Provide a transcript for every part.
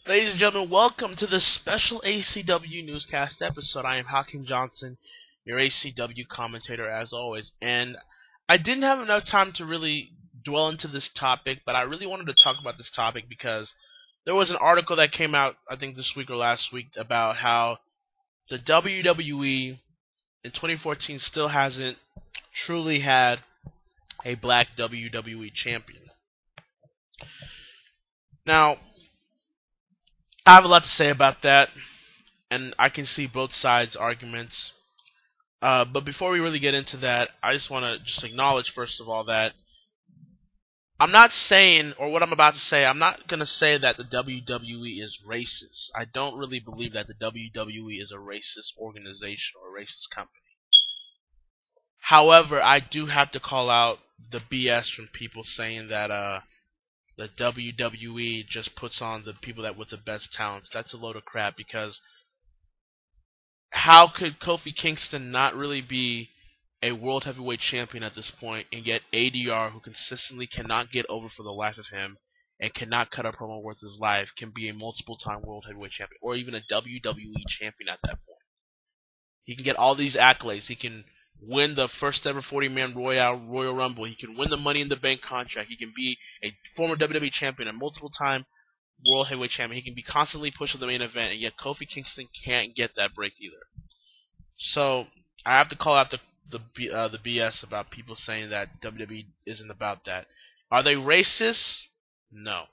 Ladies and gentlemen, welcome to this special ACW Newscast episode. I am Hakeem Johnson, your ACW commentator as always. And I didn't have enough time to really dwell into this topic, but I really wanted to talk about this topic because there was an article that came out, I think this week or last week, about how the WWE in 2014 still hasn't truly had a black WWE champion. Now, I have a lot to say about that, and I can see both sides' arguments. But before we really get into that, I just want to just acknowledge, first of all, that I'm not saying, or what I'm about to say, I'm not going to say that the WWE is racist. I don't really believe that the WWE is a racist organization or a racist company. However, I do have to call out the BS from people saying that the WWE just puts on the people that with the best talents. That's a load of crap because how could Kofi Kingston not really be a world heavyweight champion at this point, and yet ADR, who consistently cannot get over for the life of him and cannot cut a promo worth his life, can be a multiple-time world heavyweight champion or even a WWE champion at that point? He can get all these accolades. He can win the first ever 40-man Royal Rumble. He can win the Money in the Bank contract. He can be a former WWE champion, a multiple-time World Heavyweight champion. He can be constantly pushed to the main event, and yet Kofi Kingston can't get that break either. So I have to call out the BS about people saying that WWE isn't about that. Are they racist? No.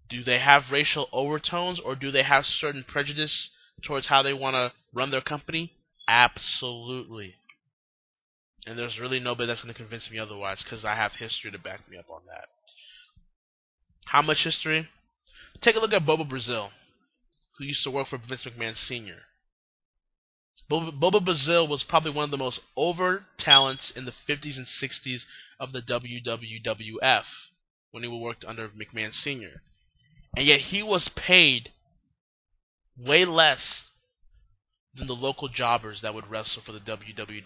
Do they have racial overtones, or do they have certain prejudice towards how they want to run their company? Absolutely. And there's really nobody that's going to convince me otherwise, because I have history to back me up on that. How much history? Take a look at Bobo Brazil, who used to work for Vince McMahon Sr. Bobo Brazil was probably one of the most over talents in the 50s and 60s of the WWF when he worked under McMahon Sr. And yet he was paid way less than the local jobbers that would wrestle for the WWF.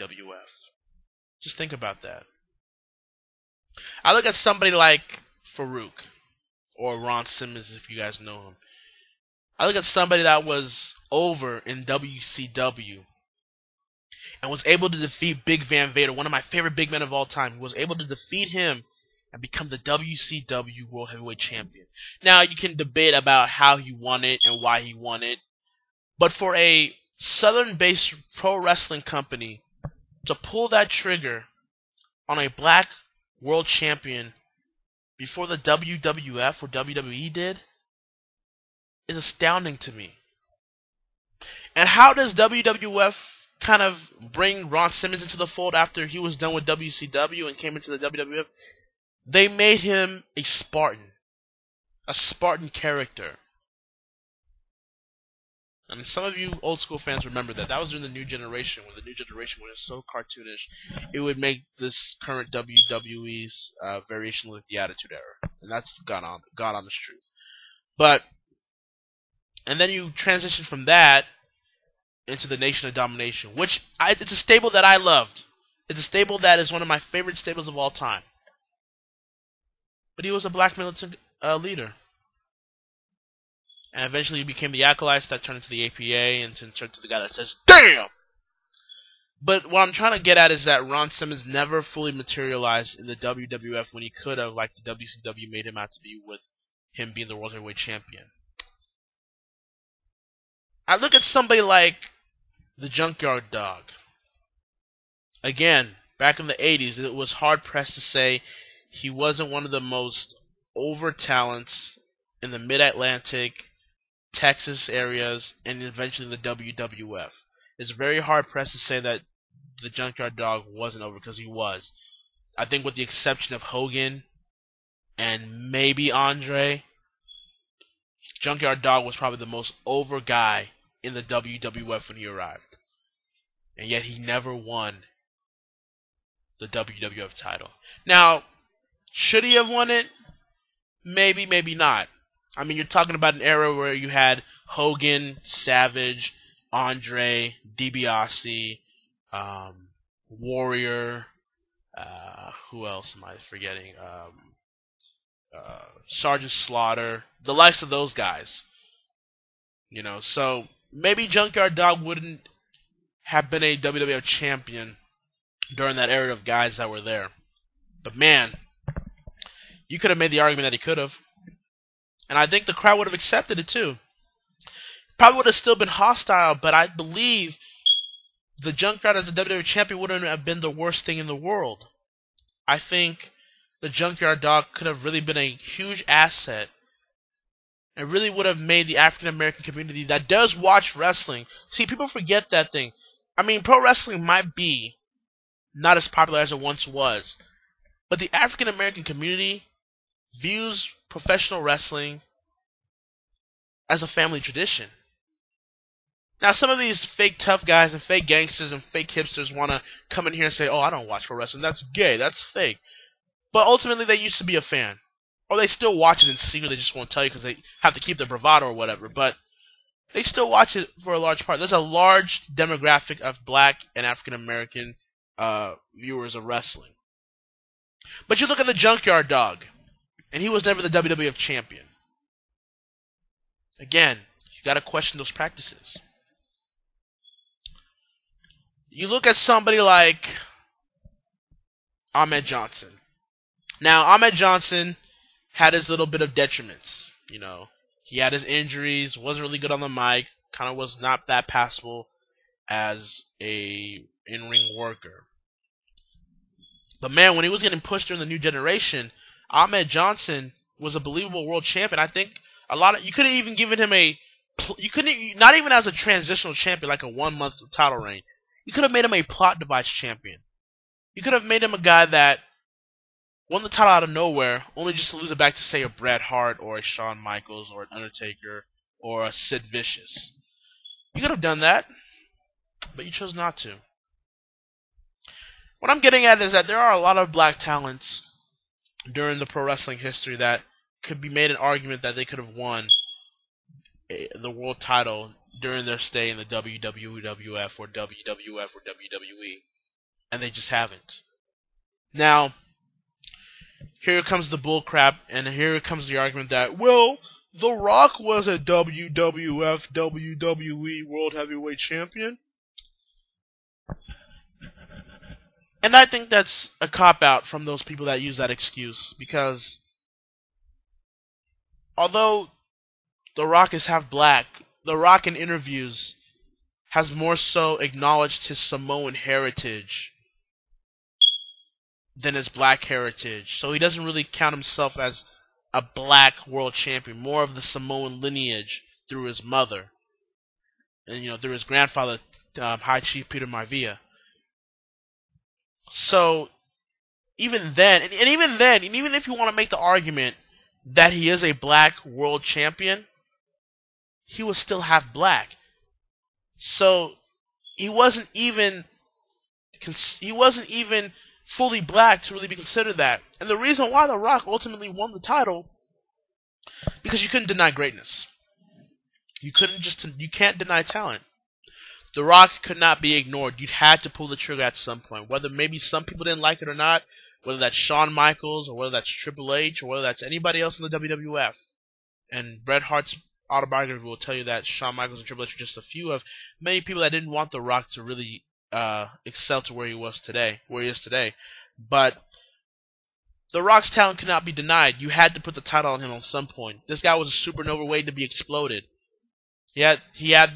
Just think about that. I look at somebody like Farouk, or Ron Simmons if you guys know him. I look at somebody that was over in WCW and was able to defeat Big Van Vader, one of my favorite big men of all time. He was able to defeat him and become the WCW World Heavyweight Champion. Now, you can debate about how he won it and why he won it, but for a Southern-based pro wrestling company to pull that trigger on a black world champion before the WWF or WWE did is astounding to me. And how does WWF kind of bring Ron Simmons into the fold after he was done with WCW and came into the WWF? They made him a Spartan character. And some of you old school fans remember that. That was during the New Generation, when the New Generation was so cartoonish, it would make this current WWE's variation like the Attitude Era. And that's God honest truth. But, and then you transition from that into the Nation of Domination, which it's a stable that I loved. It's a stable that is one of my favorite stables of all time. But he was a black militant leader. And eventually he became the Acolytes that turned into the APA and turned into the guy that says, "Damn!" But what I'm trying to get at is that Ron Simmons never fully materialized in the WWF when he could have, like the WCW made him out to be with him being the World Heavyweight Champion. I look at somebody like the Junkyard Dog. Again, back in the 80s, it was hard-pressed to say he wasn't one of the most over talents in the Mid-Atlantic, Texas areas, and eventually the WWF. It's very hard-pressed to say that the Junkyard Dog wasn't over, because he was. I think with the exception of Hogan and maybe Andre, Junkyard Dog was probably the most over guy in the WWF when he arrived. And yet he never won the WWF title. Now, should he have won it? Maybe, maybe not. I mean, you're talking about an era where you had Hogan, Savage, Andre, DiBiase, Warrior, who else am I forgetting? Sergeant Slaughter, the likes of those guys. So maybe Junkyard Dog wouldn't have been a WWF champion during that era of guys that were there. But man, you could have made the argument that he could have. And I think the crowd would have accepted it too. Probably would have still been hostile, but I believe the Junkyard as a WWE champion wouldn't have been the worst thing in the world. I think the Junkyard Dog could have really been a huge asset and really would have made the African American community that does watch wrestling. See, people forget that thing. I mean, pro wrestling might be not as popular as it once was, but the African American community views professional wrestling as a family tradition. Now, some of these fake tough guys and fake gangsters and fake hipsters want to come in here and say, oh, I don't watch pro wrestling. That's gay. That's fake. But ultimately, they used to be a fan. Or they still watch it in secret. They just won't tell you because they have to keep their bravado or whatever. But they still watch it for a large part. There's a large demographic of black and African American viewers of wrestling. But you look at the Junkyard Dog, and he was never the WWF champion. Again, you got to question those practices. You look at somebody like Ahmed Johnson. Now, Ahmed Johnson had his little bit of detriments. He had his injuries, wasn't really good on the mic, kind of was not that passable as a in-ring worker. But man, when he was getting pushed during the new generation, Ahmed Johnson was a believable world champion. I think you could have even given him not even as a transitional champion, like a 1-month title reign. You could have made him a plot device champion. You could have made him a guy that won the title out of nowhere, only just to lose it back to, say, a Bret Hart or a Shawn Michaels or an Undertaker or a Sid Vicious. You could have done that, but you chose not to. What I'm getting at is that there are a lot of black talents during the pro wrestling history that could be made an argument that they could have won the world title during their stay in the WWF or WWF or WWE, and they just haven't. Now, here comes the bull crap, and here comes the argument that, well, The Rock was a WWF, WWE World Heavyweight Champion. And I think that's a cop-out from those people that use that excuse, because although The Rock is half black, The Rock in interviews has more so acknowledged his Samoan heritage than his black heritage. So he doesn't really count himself as a black world champion, more of the Samoan lineage through his mother. And, through his grandfather, High Chief Peter Maivia. So, even then, and even if you want to make the argument that he is a black world champion, he was still half black. So, he wasn't even fully black to really be considered that. And the reason why The Rock ultimately won the title, because you couldn't deny greatness. You can't deny talent. The Rock could not be ignored. You had to pull the trigger at some point. Whether maybe some people didn't like it or not, whether that's Shawn Michaels or whether that's Triple H or whether that's anybody else in the WWF. And Bret Hart's autobiography will tell you that Shawn Michaels and Triple H are just a few of many people that didn't want The Rock to really excel to where he is today. But The Rock's talent could not be denied. You had to put the title on him at some point. This guy was a supernova waiting to be exploded. He had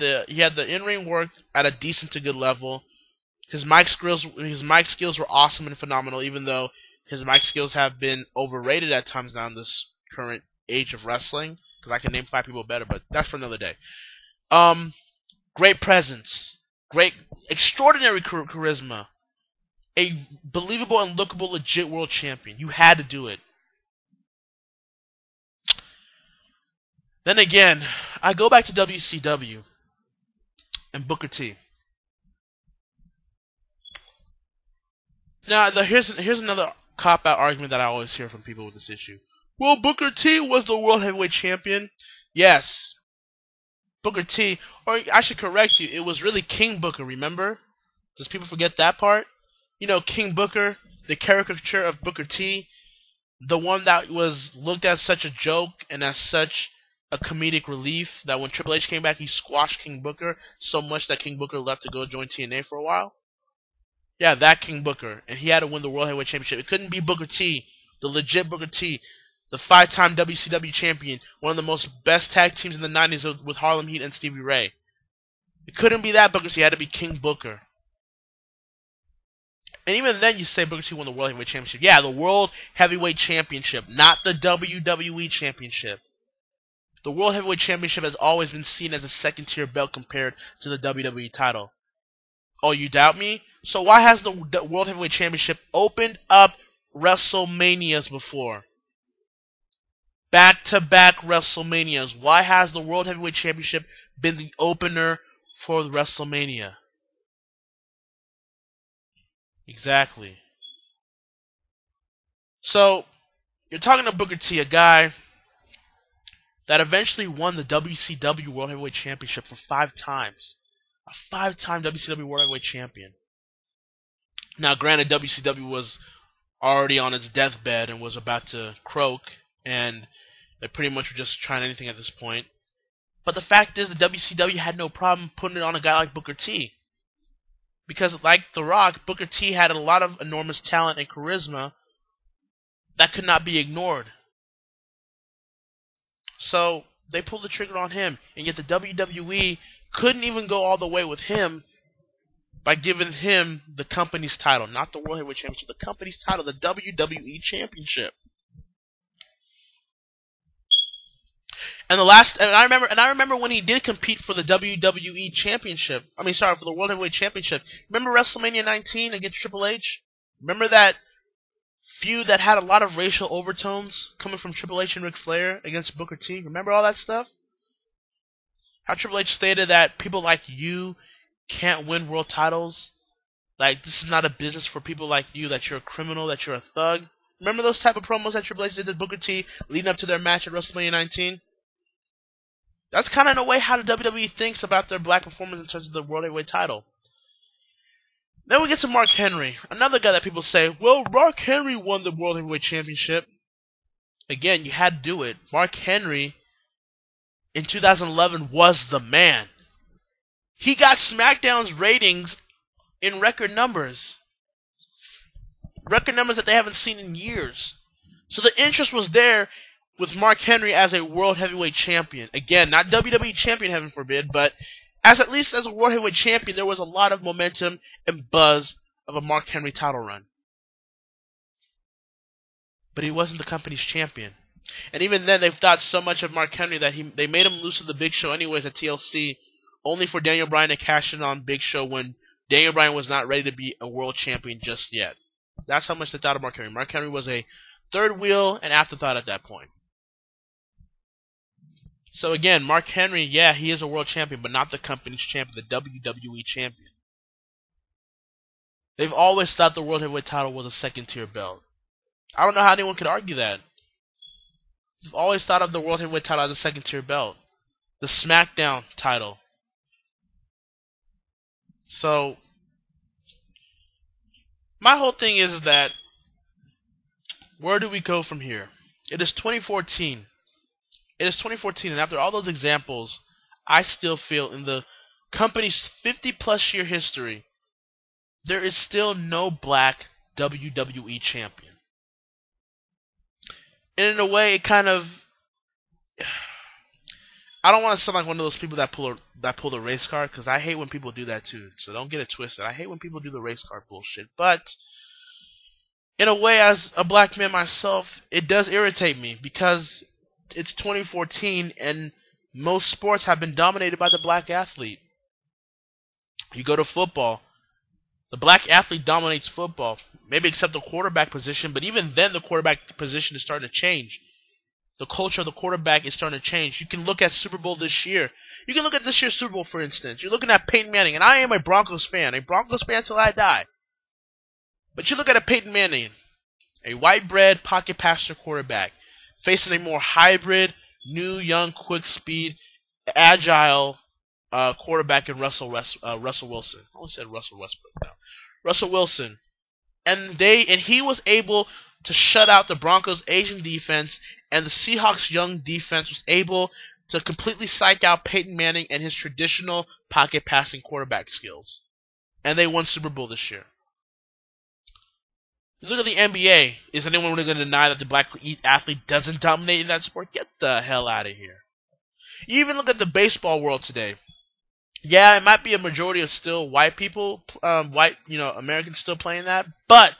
the in-ring work at a decent to good level. His mic skills were awesome and phenomenal, even though his mic skills have been overrated at times now in this current age of wrestling. Because I can name 5 people better, but that's for another day. Great presence, extraordinary charisma, a believable and lookable, legit world champion. You had to do it. Then again, I go back to WCW and Booker T. Now, here's another cop-out argument that I always hear from people with this issue. Well, Booker T was the World Heavyweight Champion. Yes. Booker T, or I should correct you, it was really King Booker, remember? Does people forget that part? King Booker, the caricature of Booker T, The one that was looked at as such a joke and as such a comedic relief that when Triple H came back, he squashed King Booker so much that King Booker left to go join TNA for a while. Yeah, that King Booker. And he had to win the World Heavyweight Championship. It couldn't be Booker T, the legit Booker T, the 5-time WCW champion, one of the most best tag teams in the 90s with Harlem Heat and Stevie Ray. It couldn't be that Booker T. It had to be King Booker. And even then, you say Booker T won the World Heavyweight Championship. Yeah, the World Heavyweight Championship, not the WWE Championship. The World Heavyweight Championship has always been seen as a second-tier belt compared to the WWE title. Oh, you doubt me? So why has the World Heavyweight Championship opened up WrestleManias before? Back-to-back WrestleManias. Why has the World Heavyweight Championship been the opener for WrestleMania? Exactly. So, you're talking to Booker T, a guy that eventually won the WCW World Heavyweight Championship for 5 times. A 5-time WCW World Heavyweight Champion. Now, granted, WCW was already on its deathbed and was about to croak, and they pretty much were just trying anything at this point. But the fact is, the WCW had no problem putting it on a guy like Booker T. Because, like The Rock, Booker T had a lot of enormous talent and charisma that could not be ignored. So, they pulled the trigger on him, and yet the WWE couldn't even go all the way with him by giving him the company's title, not the World Heavyweight Championship, the company's title, the WWE Championship. And I remember when he did compete for the WWE Championship. For the World Heavyweight Championship. Remember WrestleMania 19 against Triple H? Remember that feud that had a lot of racial overtones coming from Triple H and Ric Flair against Booker T? Remember all that stuff? How Triple H stated that people like you can't win world titles. Like, this is not a business for people like you, that you're a criminal, that you're a thug. Remember those type of promos that Triple H did to Booker T leading up to their match at WrestleMania 19? That's kind of in a way how the WWE thinks about their black performance in terms of the World Heavyweight title. Then we get to Mark Henry, another guy that people say, well, Mark Henry won the World Heavyweight Championship. Again, you had to do it. Mark Henry, in 2011, was the man. He got SmackDown's ratings in record numbers. Record numbers that they haven't seen in years. So the interest was there with Mark Henry as a World Heavyweight Champion. Again, not WWE Champion, heaven forbid, but at least as a World Heavyweight Champion, there was a lot of momentum and buzz of a Mark Henry title run. But he wasn't the company's champion. And even then, they've thought so much of Mark Henry that they made him lose to the Big Show anyways at TLC, only for Daniel Bryan to cash in on Big Show when Daniel Bryan was not ready to be a world champion just yet. That's how much they thought of Mark Henry. Mark Henry was a third wheel and afterthought at that point. So again, Mark Henry, yeah, he is a world champion, but not the company's champion, the WWE champion. They've always thought the World Heavyweight title was a second-tier belt. I don't know how anyone could argue that. They've always thought of the World Heavyweight title as a second-tier belt. The SmackDown title. So, my whole thing is that, where do we go from here? It is 2014. It is 2014, and after all those examples, I still feel in the company's 50-plus year history, there is still no black WWE champion. And in a way, it kind of... I don't want to sound like one of those people that pull the race card, because I hate when people do that too. So don't get it twisted. I hate when people do the race card bullshit. But in a way, as a black man myself, it does irritate me, because it's 2014 and most sports have been dominated by the black athlete. You go to football, the black athlete dominates football, maybe except the quarterback position, but even then the quarterback position is starting to change. The culture of the quarterback is starting to change. You can look at Super Bowl this year. You can look at this year's Super Bowl, for instance. You're looking at Peyton Manning, and I am a Broncos fan till I die. But you look at a Peyton Manning, a white bread pocket passer quarterback, facing a more hybrid, new, young, quick speed, agile quarterback in Russell Wilson. I almost said Russell Westbrook now. Russell Wilson. And he was able to shut out the Broncos' Asian defense, and the Seahawks' young defense was able to completely psych out Peyton Manning and his traditional pocket passing quarterback skills. And they won Super Bowl this year. You look at the NBA. Is anyone really going to deny that the black athlete doesn't dominate in that sport? Get the hell out of here. You even look at the baseball world today. Yeah, it might be a majority of still white people, Americans still playing that, but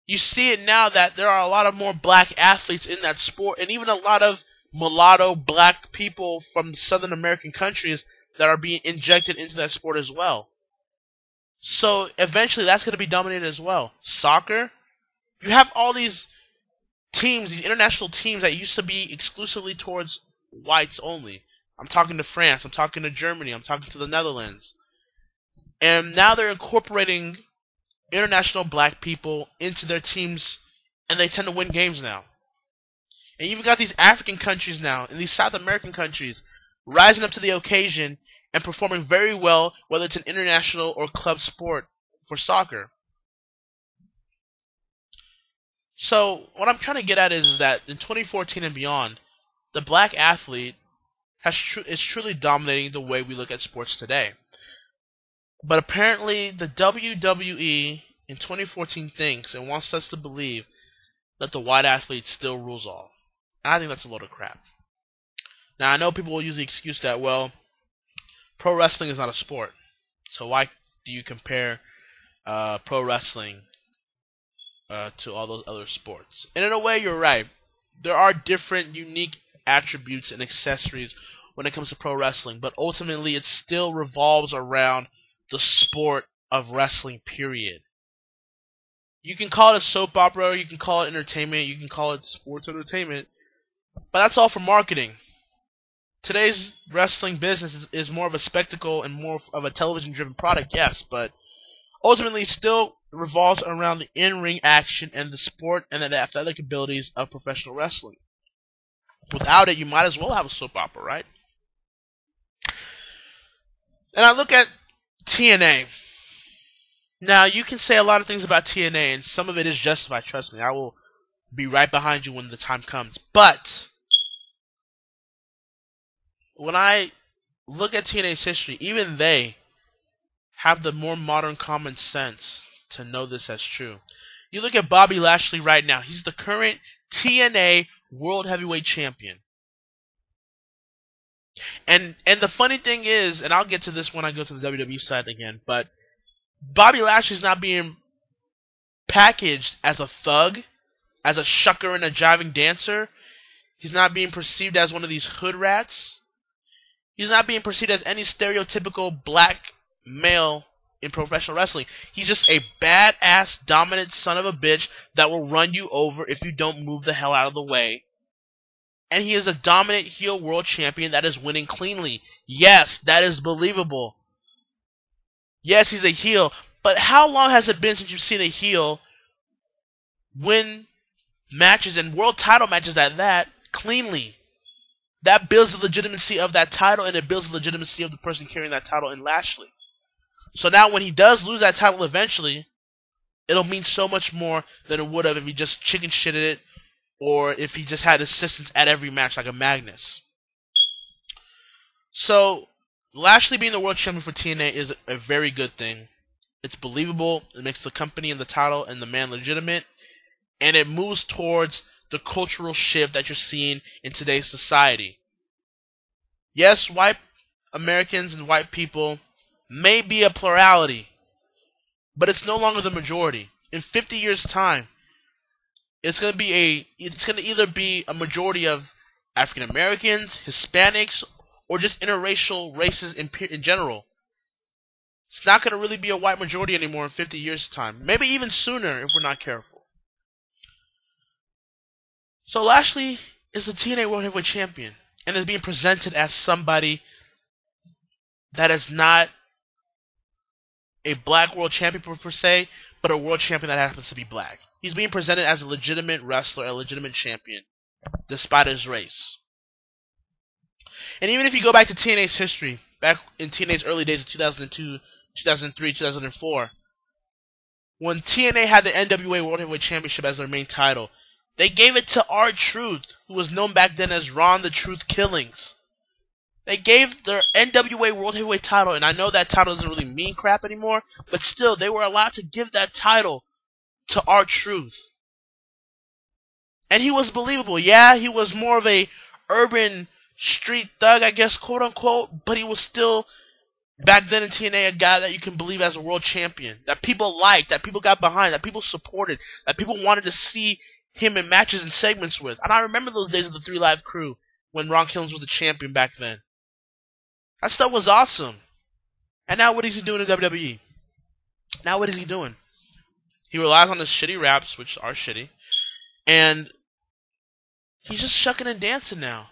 you see it now that there are a lot of more black athletes in that sport, and even a lot of mulatto black people from Southern American countries that are being injected into that sport as well. So eventually that's going to be dominated as well. Soccer, you have all these teams, these international teams that used to be exclusively towards whites only. I'm talking to France, I'm talking to Germany, I'm talking to the Netherlands. And now they're incorporating international black people into their teams, and they tend to win games now. And you've got these African countries now, and these South American countries, rising up to the occasion and performing very well, whether it's an international or club sport for soccer. So, what I'm trying to get at is that in 2014 and beyond, the black athlete is truly dominating the way we look at sports today. But apparently, the WWE in 2014 thinks and wants us to believe that the white athlete still rules all. And I think that's a load of crap. Now, I know people will use the excuse that, well, pro wrestling is not a sport. So why do you compare pro wrestling to all those other sports? And in a way, you're right. There are different, unique attributes and accessories when it comes to pro wrestling. But ultimately, it still revolves around the sport of wrestling, period. You can call it a soap opera, you can call it entertainment, you can call it sports entertainment, but that's all for marketing. Today's wrestling business is more of a spectacle and more of a television-driven product, yes, but ultimately still revolves around the in-ring action and the sport and the athletic abilities of professional wrestling. Without it, you might as well have a soap opera, right? And I look at TNA. Now, you can say a lot of things about TNA, and some of it is justified, trust me. I will be right behind you when the time comes. But when I look at TNA's history, even they have the more modern common sense to know this as true. You look at Bobby Lashley right now. He's the current TNA World Heavyweight Champion. And the funny thing is, and I'll get to this when I go to the WWE side again, but Bobby Lashley's not being packaged as a thug, as a shucker and a jiving dancer. He's not being perceived as one of these hood rats. He's not being perceived as any stereotypical black male in professional wrestling. He's just a badass, dominant son of a bitch that will run you over if you don't move the hell out of the way. And he is a dominant heel world champion that is winning cleanly. Yes, that is believable. Yes, he's a heel, but how long has it been since you've seen a heel win matches and world title matches at that cleanly? That builds the legitimacy of that title, and it builds the legitimacy of the person carrying that title in Lashley. So now when he does lose that title eventually, it'll mean so much more than it would have if he just chicken shitted it, or if he just had assistance at every match like a Magnus. So Lashley being the world champion for TNA is a very good thing. It's believable, it makes the company and the title and the man legitimate, and it moves towards the cultural shift that you're seeing in today's society. Yes, white Americans and white people may be a plurality, but it's no longer the majority. In 50 years' time, it's going to either be a majority of African Americans, Hispanics, or just interracial races in general. It's not going to really be a white majority anymore in 50 years' time. Maybe even sooner if we're not careful. So Lashley is the TNA World Heavyweight Champion and is being presented as somebody that is not a black world champion per se, but a world champion that happens to be black. He's being presented as a legitimate wrestler, a legitimate champion, despite his race. And even if you go back to TNA's history, back in TNA's early days of 2002, 2003, 2004, when TNA had the NWA World Heavyweight Championship as their main title, they gave it to R-Truth, who was known back then as Ron the Truth Killings. They gave their NWA World Heavyweight title, and I know that title doesn't really mean crap anymore, but still, they were allowed to give that title to R-Truth. And he was believable. Yeah, he was more of a urban street thug, I guess, quote unquote, but he was still, back then in TNA, a guy that you can believe as a world champion, that people liked, that people got behind, that people supported, that people wanted to see him in matches and segments with. And I remember those days of the 3 Live Crew when Ron Killings was the champion back then. That stuff was awesome. And now what is he doing in WWE? Now what is he doing? He relies on his shitty raps, which are shitty, and he's just shucking and dancing now.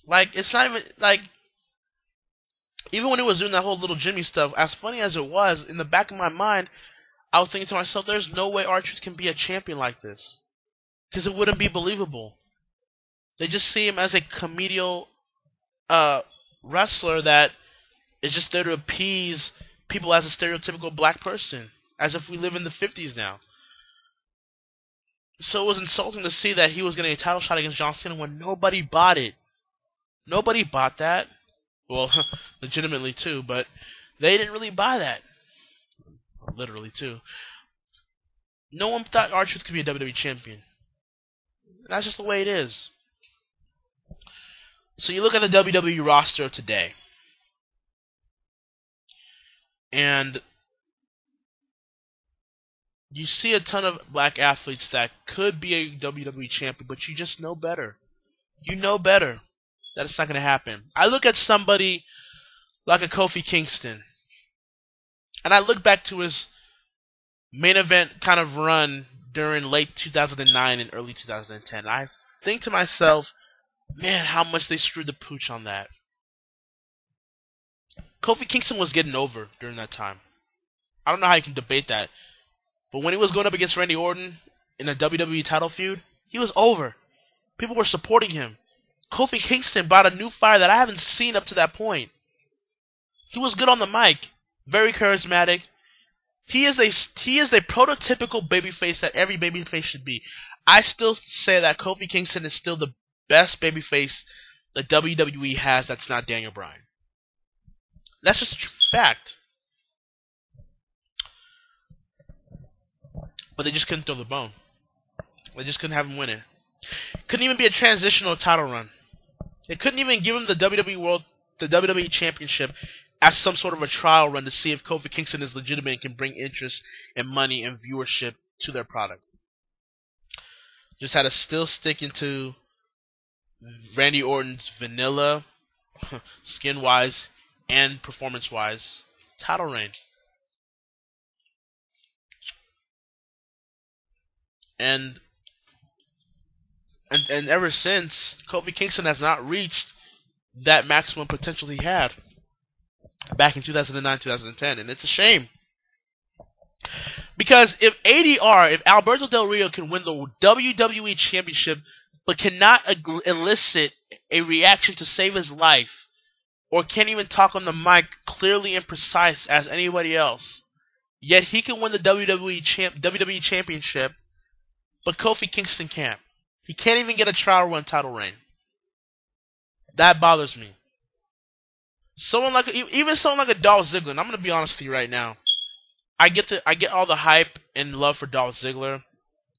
Like, it's not even, like, even when he was doing that whole little Jimmy stuff, as funny as it was, in the back of my mind, I was thinking to myself, there's no way R-Truth can be a champion like this. Because it wouldn't be believable. They just see him as a comedial wrestler that is just there to appease people as a stereotypical black person. As if we live in the 50s now. So it was insulting to see that he was getting a title shot against John Cena when nobody bought it. Nobody bought that. Well, legitimately too, but they didn't really buy that. Literally too. No one thought R-Truth could be a WWE champion. That's just the way it is. So you look at the WWE roster of today, and you see a ton of black athletes that could be a WWE champion, but you just know better. You know better that it's not going to happen. I look at somebody like a Kofi Kingston, and I look back to his main event kind of run during late 2009 and early 2010. I think to myself, man, how much they screwed the pooch on that. Kofi Kingston was getting over during that time. I don't know how you can debate that. But when he was going up against Randy Orton in a WWE title feud, he was over. People were supporting him. Kofi Kingston brought a new fire that I haven't seen up to that point. He was good on the mic. Very charismatic. He is a prototypical babyface that every babyface should be. I still say that Kofi Kingston is still the best babyface the WWE has that's not Daniel Bryan. That's just a fact. But they just couldn't throw the bone. They just couldn't have him win it. Couldn't even be a transitional title run. They couldn't even give him the WWE Championship as some sort of a trial run to see if Kofi Kingston is legitimate and can bring interest and money and viewership to their product. Just had to still stick into Randy Orton's vanilla, skin-wise and performance-wise, title reign. And ever since, Kofi Kingston has not reached that maximum potential he had back in 2009, 2010, and it's a shame. Because if Alberto Del Rio can win the WWE Championship, but cannot elicit a reaction to save his life, or can't even talk on the mic clearly and precise as anybody else, yet he can win the WWE Championship, but Kofi Kingston can't. He can't even get a trial run title reign. That bothers me. Even someone like a Dolph Ziggler, and I'm gonna be honest with you right now. I get all the hype and love for Dolph Ziggler.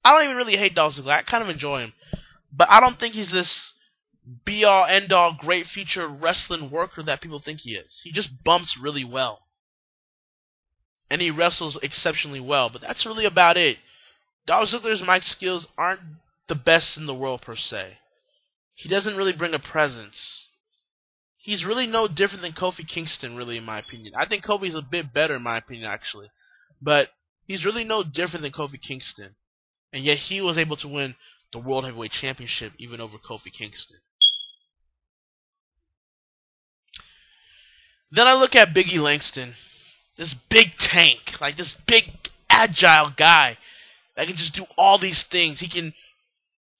I don't even really hate Dolph Ziggler. I kind of enjoy him, but I don't think he's this be-all, end-all, great future wrestling worker that people think he is. He just bumps really well, and he wrestles exceptionally well. But that's really about it. Dolph Ziggler's mic skills aren't the best in the world per se. He doesn't really bring a presence. He's really no different than Kofi Kingston, really, in my opinion. I think Kofi's a bit better, in my opinion, actually. But he's really no different than Kofi Kingston. And yet he was able to win the World Heavyweight Championship even over Kofi Kingston. Then I look at Biggie Langston. This big tank. Like this big, agile guy that can just do all these things.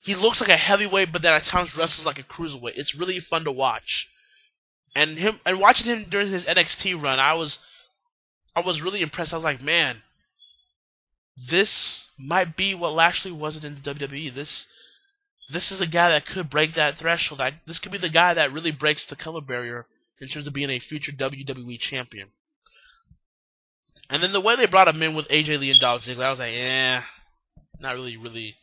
He looks like a heavyweight, but then at times wrestles like a cruiserweight. It's really fun to watch. And watching him during his NXT run, I was I was really impressed. I was like, man, this might be what Lashley wasn't in the WWE. This is a guy that could break that threshold. This could be the guy that really breaks the color barrier in terms of being a future WWE champion. And then the way they brought him in with AJ Lee and Dolph Ziggler, I was like, not really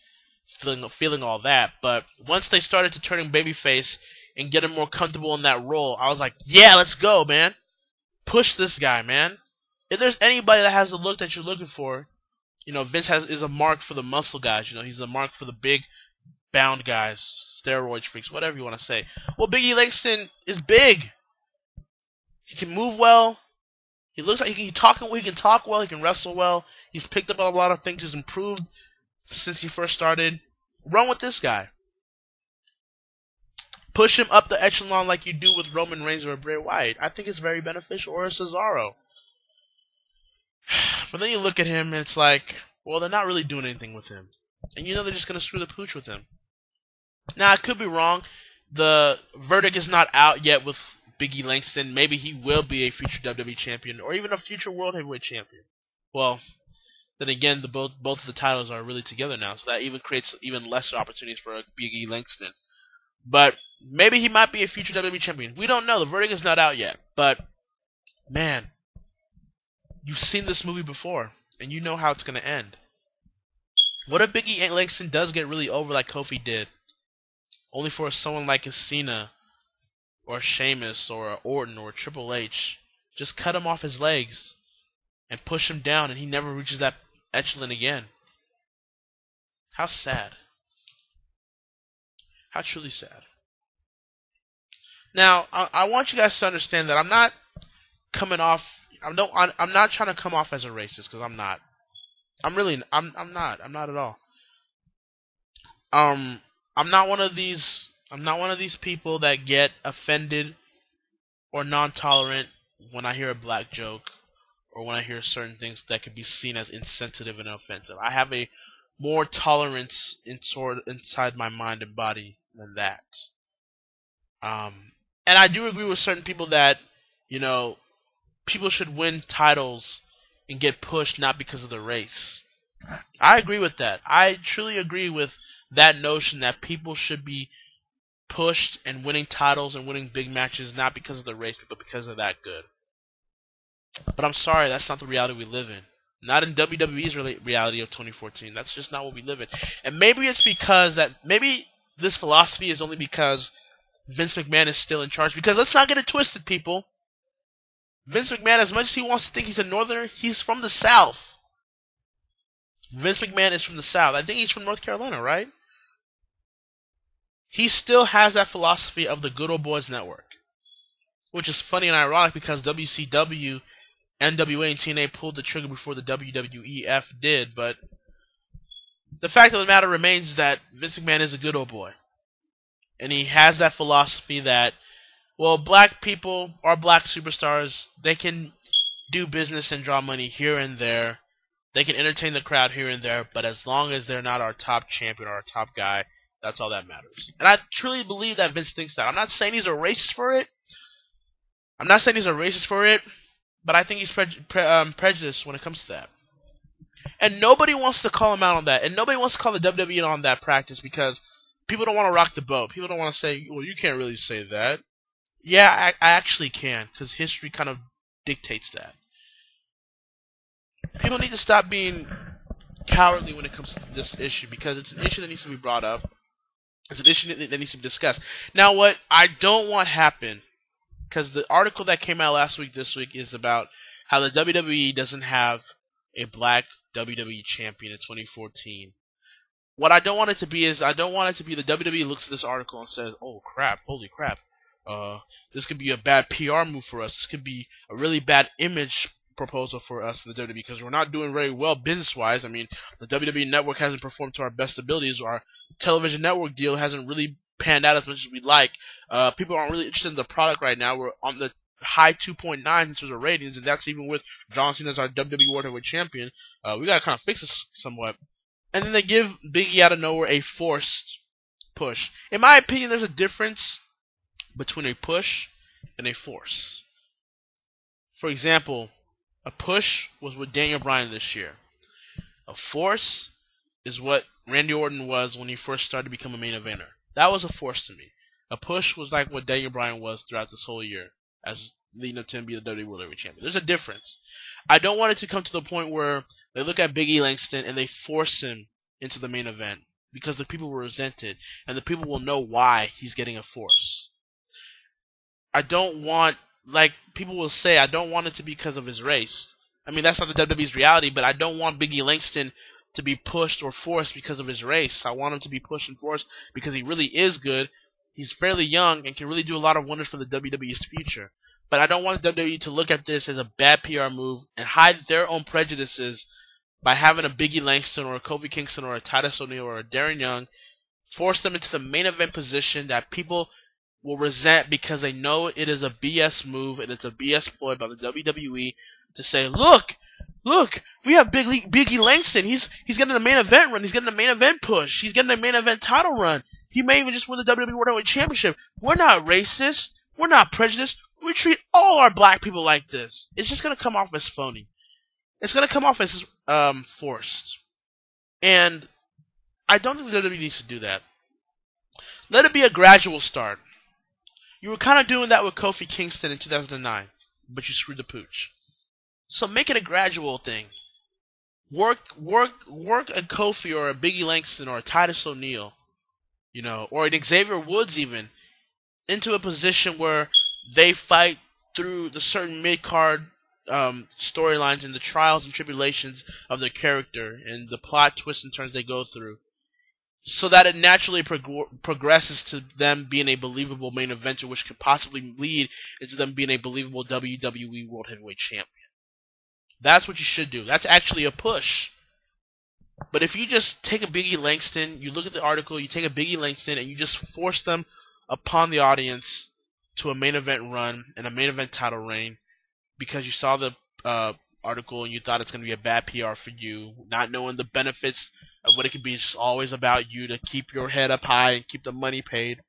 feeling all that. But once they started to turn him babyface and get him more comfortable in that role, I was like, yeah, let's go, man. Push this guy, man. If there's anybody that has the look that you're looking for, Vince is a mark for the muscle guys. He's a mark for the big bound guys, steroid freaks, whatever you want to say. Well, Big E Langston is big. He can move well. He looks like he can talk well. He can wrestle well. He's picked up on a lot of things. He's improved since he first started. Run with this guy. Push him up the echelon like you do with Roman Reigns or Bray Wyatt. I think it's very beneficial. Or Cesaro. But then you look at him and it's like, well, they're not really doing anything with him. And they're just going to screw the pooch with him. Now, I could be wrong. The verdict is not out yet with Big E Langston. Maybe he will be a future WWE champion or even a future World Heavyweight champion. Well, then again, both of the titles are really together now, so that even creates even lesser opportunities for Big E Langston. But maybe he might be a future WWE champion. We don't know. The verdict is not out yet. But, man, you've seen this movie before, and you know how it's going to end. What if Big E Langston does get really over like Kofi did? Only for someone like a Cena, or Sheamus, or a Orton, or a Triple H, just cut him off his legs, and push him down, and he never reaches that echelon again. How sad. How truly sad. Now, I want you guys to understand that I'm not coming off. I'm not trying to come off as a racist, because I'm not. I'm not. I'm not at all. I'm not one of these people that get offended or non-tolerant when I hear a black joke or when I hear certain things that could be seen as insensitive and offensive. I have a more tolerance inside my mind and body than that. And I do agree with certain people that, people should win titles and get pushed not because of the race. I agree with that. I truly agree with that notion that people should be pushed and winning titles and winning big matches not because of the race, but because they're that good. But I'm sorry, that's not the reality we live in. Not in WWE's reality of 2014. That's just not what we live in. And maybe it's because maybe this philosophy is only because Vince McMahon is still in charge. Because let's not get it twisted, people. Vince McMahon, as much as he wants to think he's a northerner, he's from the South. Vince McMahon is from the South. I think he's from North Carolina, right? He still has that philosophy of the Good Old Boys Network. Which is funny and ironic because WCW, NWA, and TNA pulled the trigger before the WWEF did. But the fact of the matter remains that Vince McMahon is a good old boy. And he has that philosophy that, well, black people are black superstars. They can do business and draw money here and there. They can entertain the crowd here and there. But as long as they're not our top champion or our top guy, that's all that matters. And I truly believe that Vince thinks that. I'm not saying he's a racist for it. But I think he's prejudiced when it comes to that. And nobody wants to call him out on that. And nobody wants to call the WWE on that practice because people don't want to rock the boat. People don't want to say, well, you can't really say that. Yeah, I actually can, because history kind of dictates that. People need to stop being cowardly when it comes to this issue, because it's an issue that needs to be brought up. It's an issue that needs to be discussed. Now, what I don't want happen, because the article that came out this week, is about how the WWE doesn't have a black WWE champion in 2014. What I don't want it to be is, I don't want it to be the WWE looks at this article and says, oh crap, holy crap, this could be a bad PR move for us. This could be a really bad image proposal for us in the WWE because we're not doing very well business-wise. I mean, the WWE network hasn't performed to our best abilities. Our television network deal hasn't really panned out as much as we'd like. People aren't really interested in the product right now. We're on the high 2.9 in terms of ratings, and that's even with John Cena as our WWE World Heavyweight Champion. We gotta kind of fix this somewhat. And then they give Big E out of nowhere a forced push. In my opinion, there's a difference between a push and a force. For example, A push was with Daniel Bryan this year. A force is what Randy Orton was when he first started to become a main eventer. That was a force to me. A push was like what Daniel Bryan was throughout this whole year, as leading up to him being the WWE World Heavyweight Champion. There's a difference. I don't want it to come to the point where they look at Big E Langston and they force him into the main event because the people will resent it and the people will know why he's getting a force. I don't want, like people will say, I don't want it to be because of his race. I mean, that's not the WWE's reality, but I don't want Big E Langston to be pushed or forced because of his race. I want him to be pushed and forced because he really is good. He's fairly young and can really do a lot of wonders for the WWE's future. But I don't want the WWE to look at this as a bad PR move and hide their own prejudices by having a Big E Langston or a Kofi Kingston or a Titus O'Neil or a Darren Young force them into the main event position that people will resent because they know it is a BS move and it's a BS ploy by the WWE to say, look, we have Big E Langston. He's getting a main event run. He's getting a main event push. He's getting a main event title run. He may even just win the WWE World Heavyweight Championship. We're not racist. We're not prejudiced. We treat all our black people like this. It's just going to come off as phony. It's going to come off as forced. And I don't think the WWE needs to do that. Let it be a gradual start. You were kind of doing that with Kofi Kingston in 2009, but you screwed the pooch. So make it a gradual thing. Work a Kofi or a Big E Langston or a Titus O'Neil, or an Xavier Woods even, into a position where they fight through the certain mid-card storylines and the trials and tribulations of their character and the plot twists and turns they go through, so that it naturally progresses to them being a believable main eventer, which could possibly lead into them being a believable WWE World Heavyweight Champion. That's what you should do. That's actually a push. But if you just take a Big E Langston, you look at the article, you take a Big E Langston, and you just force them upon the audience to a main event run and a main event title reign because you saw the article and you thought it's going to be a bad PR for you, not knowing the benefits of what it could be. It's just always about you to keep your head up high and keep the money paid.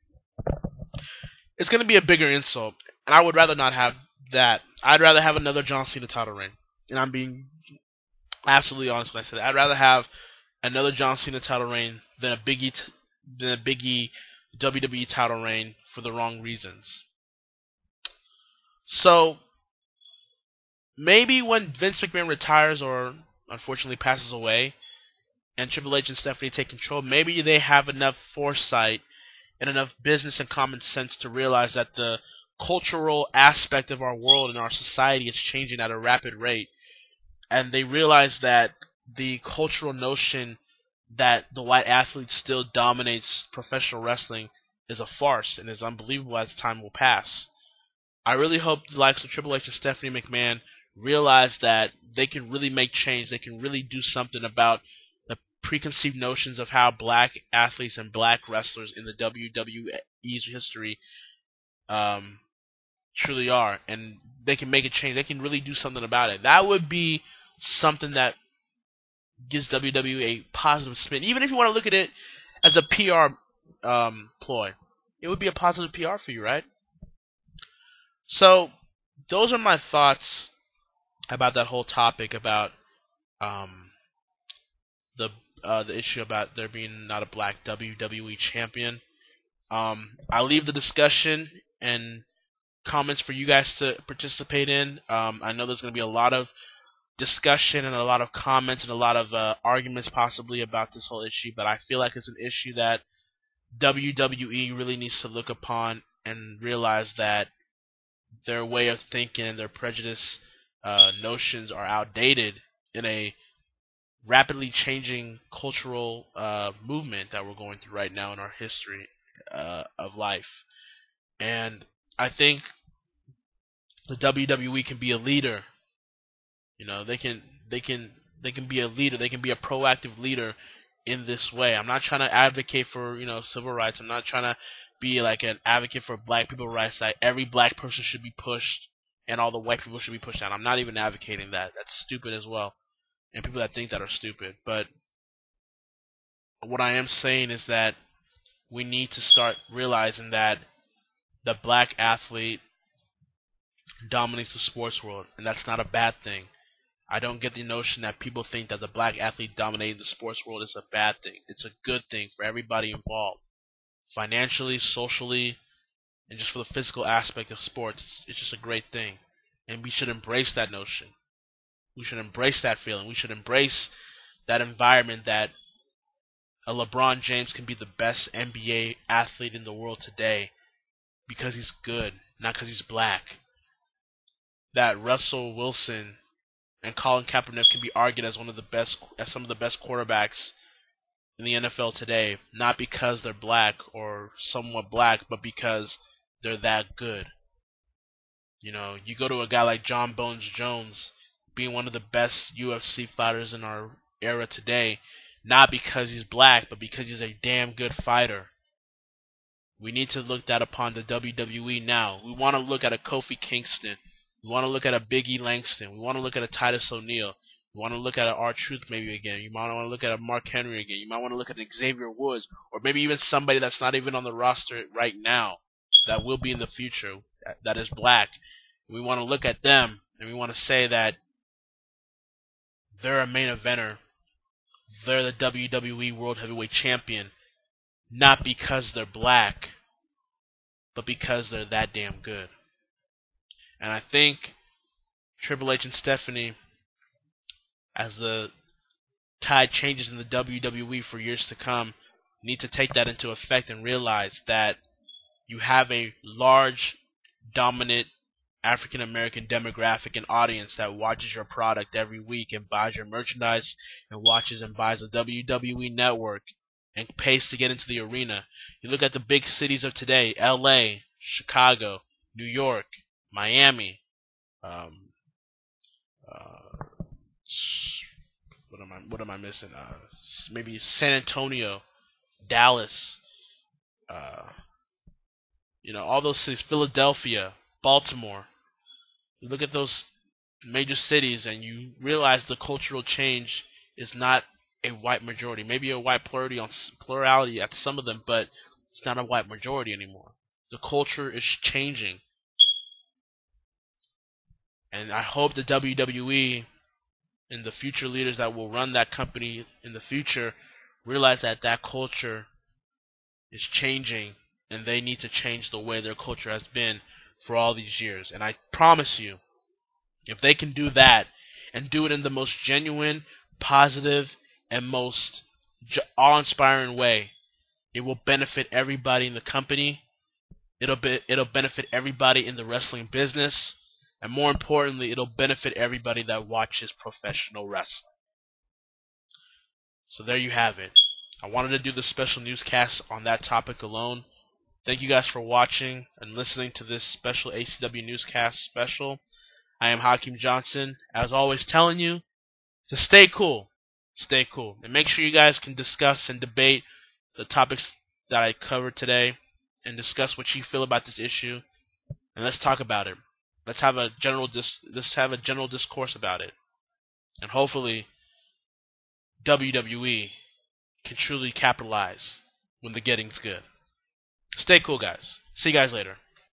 It's going to be a bigger insult, and I would rather not have that. I'd rather have another John Cena title reign, and I'm being absolutely honest when I say that. I'd rather have another John Cena title reign than a Big E WWE title reign for the wrong reasons. So maybe when Vince McMahon retires or unfortunately passes away and Triple H and Stephanie take control, maybe they have enough foresight and enough business and common sense to realize that the cultural aspect of our world and our society is changing at a rapid rate. And they realize that the cultural notion that the white athlete still dominates professional wrestling is a farce and is unbelievable as time will pass. I really hope the likes of Triple H and Stephanie McMahon realize that they can really make change. They can really do something about the preconceived notions of how black athletes and black wrestlers in the WWE's history truly are. And they can make a change. They can really do something about it. That would be something that gives WWE a positive spin. Even if you want to look at it as a PR ploy, it would be a positive PR for you, right? So those are my thoughts about that whole topic about the issue about there being not a black WWE champion. I leave the discussion and comments for you guys to participate in. I know there's going to be a lot of discussion and a lot of comments and a lot of arguments possibly about this whole issue, but I feel like it's an issue that WWE really needs to look upon and realize that their way of thinking and their prejudice notions are outdated in a rapidly changing cultural movement that we're going through right now in our history of life. And I think the WWE can be a leader. They can be a leader. They can be a proactive leader in this way. I'm not trying to advocate for civil rights. I'm not trying to be like an advocate for black people's rights. That every black person should be pushed and all the white people should be pushed down. I'm not even advocating that. That's stupid as well. And people that think that are stupid. But what I am saying is that we need to start realizing that the black athlete dominates the sports world, and that's not a bad thing. I don't get the notion that people think that the black athlete dominating the sports world is a bad thing. It's a good thing for everybody involved. Financially, socially, and just for the physical aspect of sports, it's just a great thing. And we should embrace that notion. We should embrace that feeling. We should embrace that environment that a LeBron James can be the best NBA athlete in the world today because he's good, not because he's black. That Russell Wilson and Colin Kaepernick can be argued as some of the best quarterbacks in the NFL today, not because they're black or somewhat black, but because they're that good. You know, you go to a guy like John Bones Jones, being one of the best UFC fighters in our era today, not because he's black, but because he's a damn good fighter. We need to look that upon the WWE now. We want to look at a Kofi Kingston. We want to look at a Big E Langston. We want to look at a Titus O'Neil. You want to look at an R-Truth maybe again. You might want to look at a Mark Henry again. You might want to look at an Xavier Woods. Or maybe even somebody that's not even on the roster right now that will be in the future that is black. We want to look at them and we want to say that they're a main eventer. They're the WWE World Heavyweight Champion. Not because they're black, but because they're that damn good. And I think Triple H and Stephanie, as the tide changes in the WWE for years to come, need to take that into effect and realize that you have a large, dominant African American demographic and audience that watches your product every week and buys your merchandise and watches and buys the WWE Network and pays to get into the arena. You look at the big cities of today: LA, Chicago, New York, Miami, what am I missing? Maybe San Antonio, Dallas, all those cities, Philadelphia, Baltimore. You look at those major cities and you realize the cultural change is not a white majority. Maybe a white plurality at some of them, but it's not a white majority anymore. The culture is changing. And I hope the WWE and the future leaders that will run that company in the future realize that that culture is changing and they need to change the way their culture has been for all these years. And I promise you, if they can do that and do it in the most genuine, positive, and most awe-inspiring way, it will benefit everybody in the company. It'll benefit everybody in the wrestling business. And more importantly, it'll benefit everybody that watches professional wrestling. So there you have it. I wanted to do the special newscast on that topic alone. Thank you guys for watching and listening to this special ACW Newscast special. I am Hakeem Johnson, as always, telling you to stay cool. Stay cool. And make sure you guys can discuss and debate the topics that I covered today and discuss what you feel about this issue. And let's talk about it. Let's have a general discourse about it. And hopefully WWE can truly capitalize when the getting's good. Stay cool, guys. See you guys later.